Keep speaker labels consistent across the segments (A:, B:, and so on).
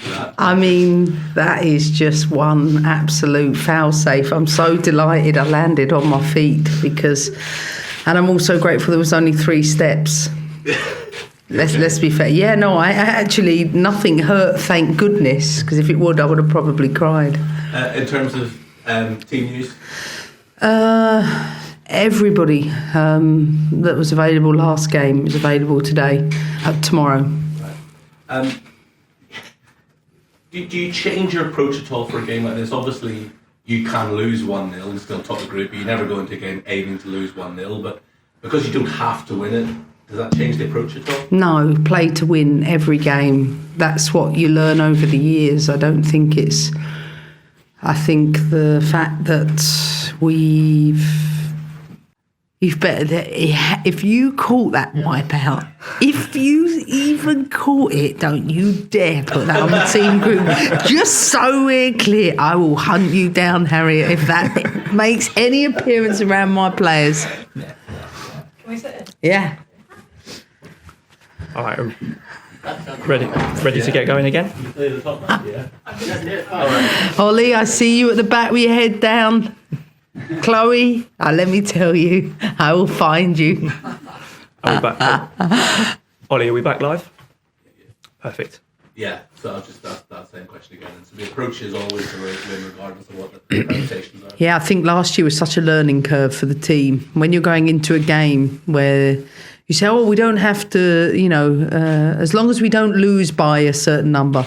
A: for that.
B: I mean, that is just one absolute fail-safe. I'm so delighted I landed on my feet and I'm also grateful there was only 3 steps. Let's be fair. Yeah, no, I actually, nothing hurt, thank goodness, because if it would, I would have probably cried.
A: In terms of team news?
B: Everybody that was available last game is available tomorrow.
A: Right. Do you change your approach at all for a game like this? Obviously, you can lose 1-0 and still top the group, but you never go into a game aiming to lose 1-0. But because you don't have to win it, does that change the approach at all?
B: No, play to win every game. That's what you learn over the years. I think the fact that if you caught that wipeout, if you even caught it, don't you dare put that on the team group. Just so we're clear, I will hunt you down, Harriet, if that makes any appearance around my players.
C: Can we sit in?
B: Yeah.
D: All right, ready to get going again?
B: Ollie, I see you at the back with your head down. Chloe, let me tell you, I will find you.
D: Are we back? Ollie, are we back live? Perfect.
A: Yeah, so I'll just ask that same question again. And so the approach is always the right win, regardless of what the presentations are.
B: Yeah, I think last year was such a learning curve for the team. When you're going into a game where you say, we don't have to, as long as we don't lose by a certain number,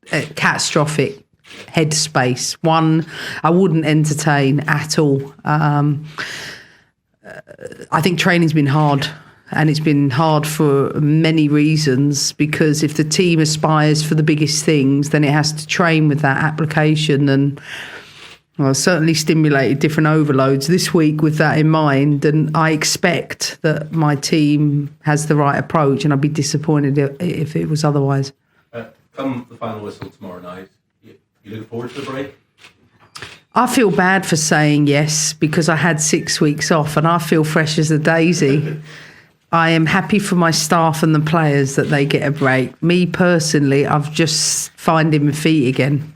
B: catastrophic headspace. One, I wouldn't entertain at all. I think training's been hard, and it's been hard for many reasons, because if the team aspires for the biggest things, then it has to train with that application, and certainly stimulated different overloads this week with that in mind, and I expect that my team has the right approach, and I'd be disappointed if it was otherwise.
A: Come the final whistle tomorrow night, you looking forward to the break?
B: I feel bad for saying yes, because I had 6 weeks off and I feel fresh as a daisy. I am happy for my staff and the players that they get a break. Me personally, I've just finding my feet again.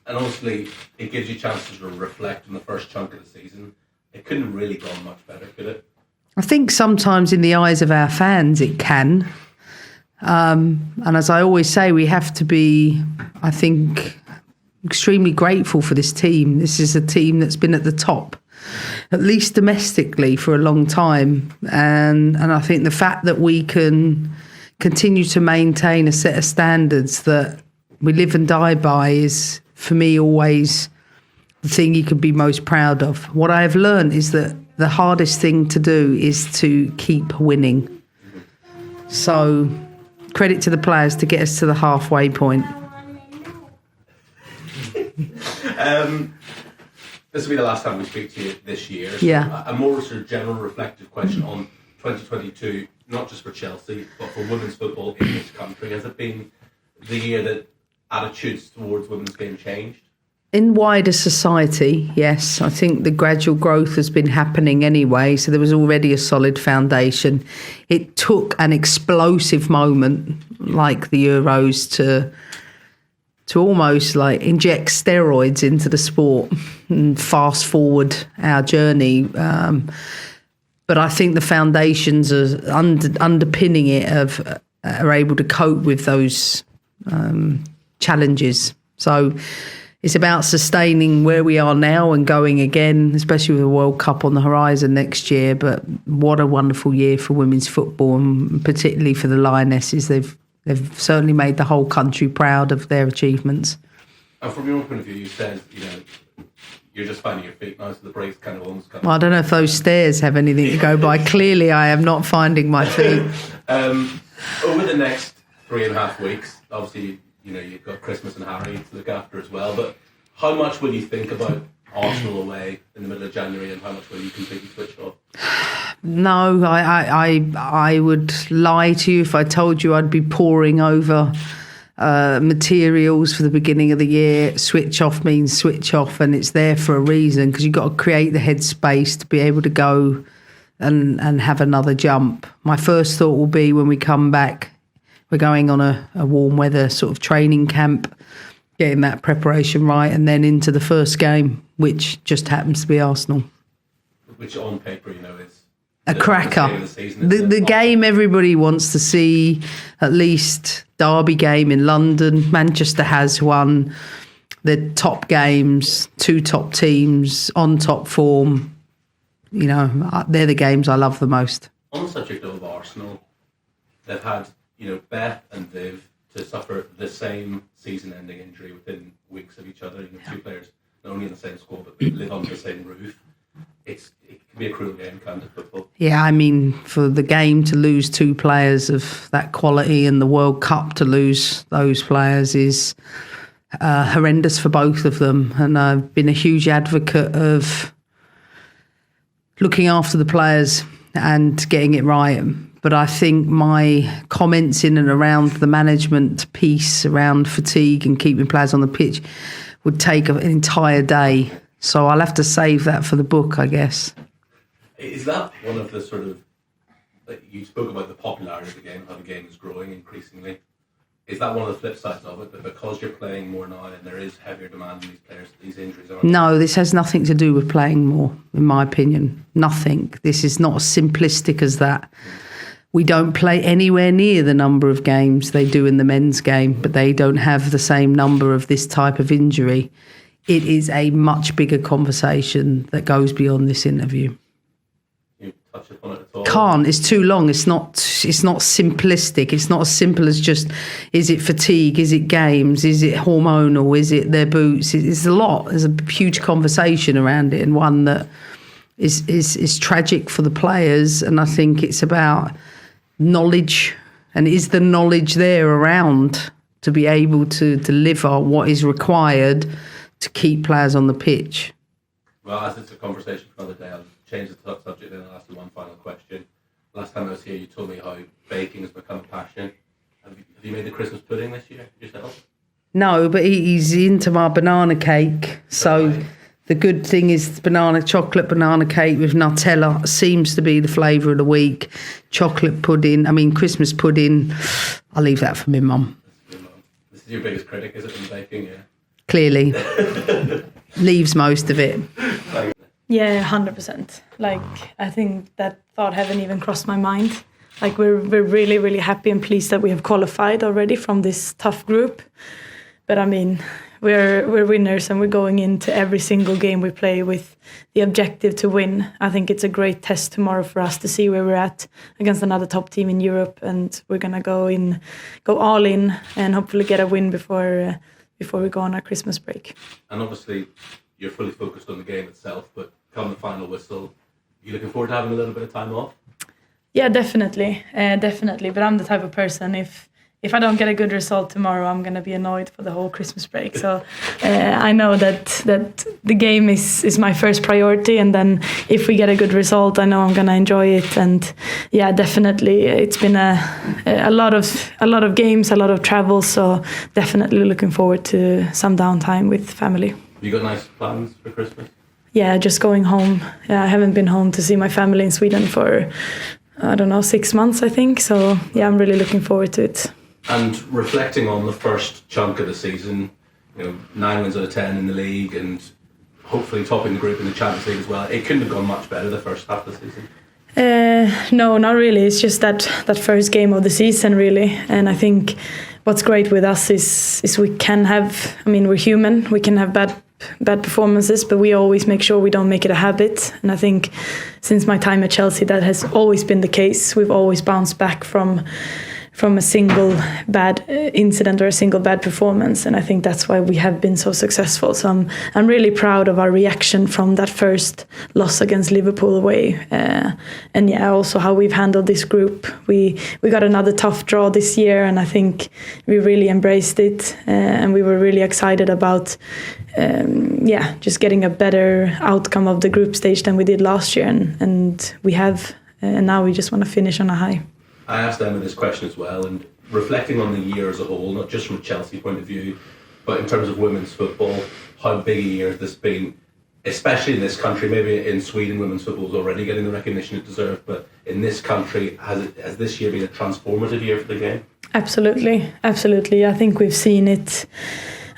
A: And obviously, it gives you chances to reflect on the first chunk of the season. It couldn't have really gone much better, could it?
B: I think sometimes in the eyes of our fans it can. And as I always say, we have to be, I think, extremely grateful for this team. This is a team that's been at the top, at least domestically, for a long time. And I think the fact that we can continue to maintain a set of standards that we live and die by is, for me, always the thing you can be most proud of. What I have learned is that the hardest thing to do is to keep winning. So credit to the players to get us to the halfway point.
A: This will be the last time we speak to you this year. So
B: Yeah.
A: a more sort of general reflective question on 2022, not just for Chelsea, but for women's football in this country. Has it been the year that attitudes towards women's game changed?
B: In wider society, yes. I think the gradual growth has been happening anyway, so there was already a solid foundation. It took an explosive moment like the Euros to almost like inject steroids into the sport and fast forward our journey. But I think the foundations are underpinning it are able to cope with those challenges. So it's about sustaining where we are now and going again, especially with the World Cup on the horizon next year. But what a wonderful year for women's football, and particularly for the Lionesses. They've certainly made the whole country proud of their achievements.
A: And from your point of view, you said, you're just finding your feet now, so the break's kind of almost coming.
B: Well, I don't know if those stairs have anything to go by. Clearly, I am not finding my feet.
A: Over the next 3.5 weeks, obviously, you've got Christmas and Harry to look after as well, but how much will you think about Arsenal away in the middle of January, and how much will you completely switch off?
B: No, I would lie to you if I told you I'd be poring over materials for the beginning of the year. Switch off means switch off, and it's there for a reason, because you've got to create the headspace to be able to go and have another jump. My first thought will be, when we come back, we're going on a warm weather sort of training camp, getting that preparation right, and then into the first game, which just happens to be Arsenal.
A: Which on paper, is
B: A cracker.
A: The
B: game everybody wants to see, at least derby game in London. Manchester has won the top games, 2 top teams on top form. They're the games I love the most.
A: On the subject of Arsenal, they've had, Beth and Viv to suffer the same season-ending injury within weeks of each other. 2 players not only in the same squad but live under the same roof. It can be a cruel game, can't it, football?
B: Yeah, I mean, for the game to lose 2 players of that quality and the World Cup to lose those players is horrendous for both of them. And I've been a huge advocate of looking after the players and getting it right. But I think my comments in and around the management piece around fatigue and keeping players on the pitch would take an entire day. So I'll have to save that for the book, I guess.
A: Is that one of the sort of, you spoke about the popularity of the game, how the game is growing increasingly. Is that one of the flip sides of it, that because you're playing more now and there is heavier demand on these players, these injuries are...
B: No, this has nothing to do with playing more, in my opinion. Nothing. This is not as simplistic as that. We don't play anywhere near the number of games they do in the men's game, but they don't have the same number of this type of injury. It is a much bigger conversation that goes beyond this interview.
A: You touch upon it at all?
B: Can't. It's too long. It's not simplistic. It's not as simple as just, is it fatigue? Is it games? Is it hormonal? Is it their boots? It's a lot. There's a huge conversation around it, and one that is tragic for the players. And I think it's about knowledge, and is the knowledge there around to be able to deliver what is required to keep players on the pitch?
A: Well, as it's a conversation for another day, I'll change the subject and I'll ask you one final question. Last time I was here, you told me how baking has become a passion. Have you made the Christmas pudding this year yourself?
B: No, but he's into my banana cake. So
A: right.
B: The good thing is chocolate banana cake with Nutella seems to be the flavour of the week. Christmas pudding, I'll leave that for my mum.
A: This is your biggest critic, is it, in baking? Yeah.
B: Clearly. Leaves most of it.
C: Yeah, 100%. I think that thought haven't even crossed my mind. We're really, really happy and pleased that we have qualified already from this tough group. But we're winners, and we're going into every single game we play with the objective to win. I think it's a great test tomorrow for us to see where we're at against another top team in Europe, and we're gonna go all in, and hopefully get a win before we go on our Christmas break.
A: And obviously, you're fully focused on the game itself, but come the final whistle, you looking forward to having a little bit of time off?
C: Yeah, definitely. But I'm the type of person, if I don't get a good result tomorrow, I'm going to be annoyed for the whole Christmas break. So I know that the game is my first priority, and then if we get a good result, I know I'm going to enjoy it. And yeah, definitely, it's been a lot of games, a lot of travel. So definitely looking forward to some downtime with family.
A: Have you got nice plans for Christmas?
C: Yeah, just going home. Yeah, I haven't been home to see my family in Sweden for, 6 months, I think. So yeah, I'm really looking forward to it.
A: And reflecting on the first chunk of the season, 9 wins out of 10 in the league and hopefully topping the group in the Champions League as well, it couldn't have gone much better the first half of the season.
C: No, not really. It's just that first game of the season, really. And I think what's great with us is we can have, we're human, we can have bad performances, but we always make sure we don't make it a habit. And I think since my time at Chelsea, that has always been the case. We've always bounced back from a single bad incident or a single bad performance, and I think that's why we have been so successful. So I'm really proud of our reaction from that first loss against Liverpool away, and yeah, also how we've handled this group. We got another tough draw this year, and I think we really embraced it, and we were really excited about just getting a better outcome of the group stage than we did last year, and we have, and now we just want to finish on a high.
A: I asked Emma this question as well, and reflecting on the year as a whole, not just from a Chelsea point of view, but in terms of women's football, how big a year has this been? especially in this country, maybe in Sweden, women's football is already getting the recognition it deserves, but in this country, has this year been a transformative year for the game?
C: Absolutely, absolutely. I think we've seen it.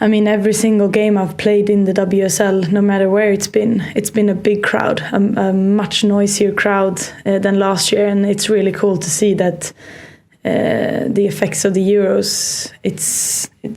C: I mean, every single game I've played in the WSL, no matter where it's been a big crowd, a much noisier crowd than last year, and it's really cool to see that the effects of the Euros.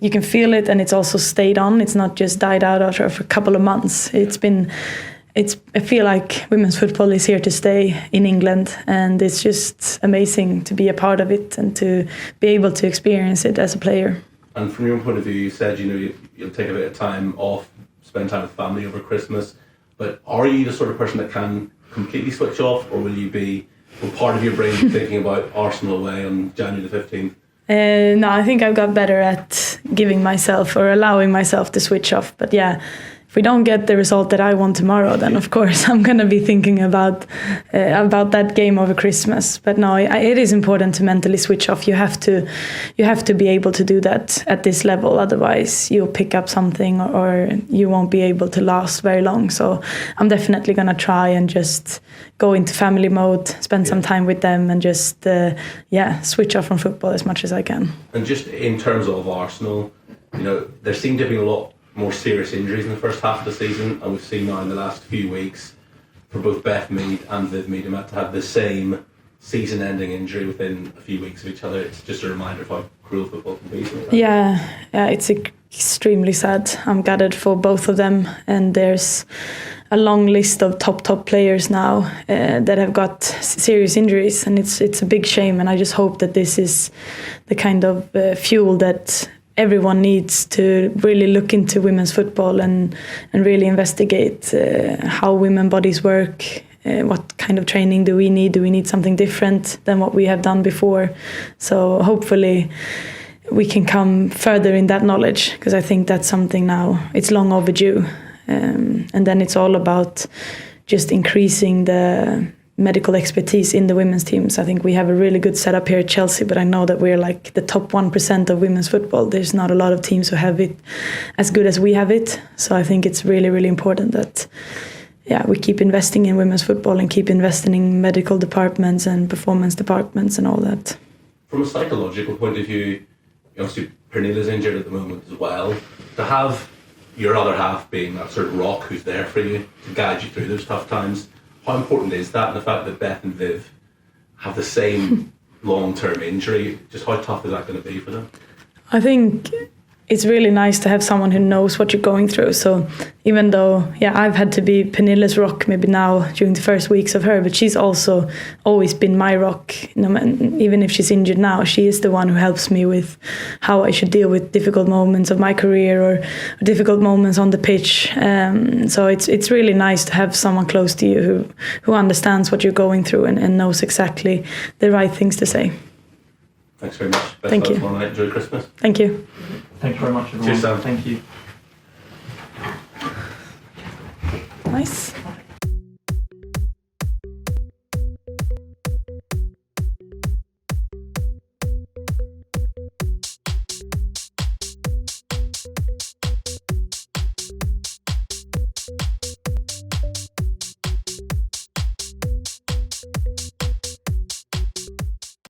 C: You can feel it, and it's also stayed on. It's not just died out after a couple of months. I feel like women's football is here to stay in England, and it's just amazing to be a part of it and to be able to experience it as a player.
A: And from your point of view, you said you'll take a bit of time off, spend time with family over Christmas. But are you the sort of person that can completely switch off, or will part of your brain be thinking about Arsenal away on January the 15th?
C: No, I think I've got better at giving myself or allowing myself to switch off. But yeah, if we don't get the result that I want tomorrow, then of course I'm going to be thinking about that game over Christmas. But no, it is important to mentally switch off. You have to be able to do that at this level. Otherwise, you'll pick up something or you won't be able to last very long. So I'm definitely going to try and just go into family mode, spend some time with them, and just switch off from football as much as I can.
A: And just in terms of Arsenal, there seemed to be a lot more serious injuries in the first half of the season, and we've seen now in the last few weeks for both Beth Mead and Viv Mead to have the same season-ending injury within a few weeks of each other. It's just a reminder of how cruel football can be sometimes.
C: Yeah, it's extremely sad. I'm gutted for both of them, and there's a long list of top players now that have got serious injuries, and it's a big shame. And I just hope that this is the kind of fuel that everyone needs to really look into women's football and really investigate how women bodies work. What kind of training do we need? Do we need something different than what we have done before? So hopefully we can come further in that knowledge, because I think that's something now, it's long overdue. And then it's all about just increasing the medical expertise in the women's teams. I think we have a really good setup here at Chelsea, but I know that we're like the top 1% of women's football. There's not a lot of teams who have it as good as we have it. So I think it's really, really important that we keep investing in women's football and keep investing in medical departments and performance departments and all that.
A: From a psychological point of view, obviously Pernilla's injured at the moment as well. To have your other half being that sort of rock who's there for you to guide you through those tough times, how important is that? And the fact that Beth and Viv have the same long-term injury, just how tough is that going to be for them?
C: I think it's really nice to have someone who knows what you're going through. So even though, I've had to be Pernilla's rock maybe now during the first weeks of her, but she's also always been my rock. Even if she's injured now, she is the one who helps me with how I should deal with difficult moments of my career or difficult moments on the pitch. So it's really nice to have someone close to you who understands what you're going through and knows exactly the right things to say.
A: Thanks very much. Best
C: Thank you.
A: Tomorrow night. Enjoy Christmas.
C: Thank you.
D: Thank you very much, everyone.
A: Cheers, Sam.
D: Thank you.
C: Nice.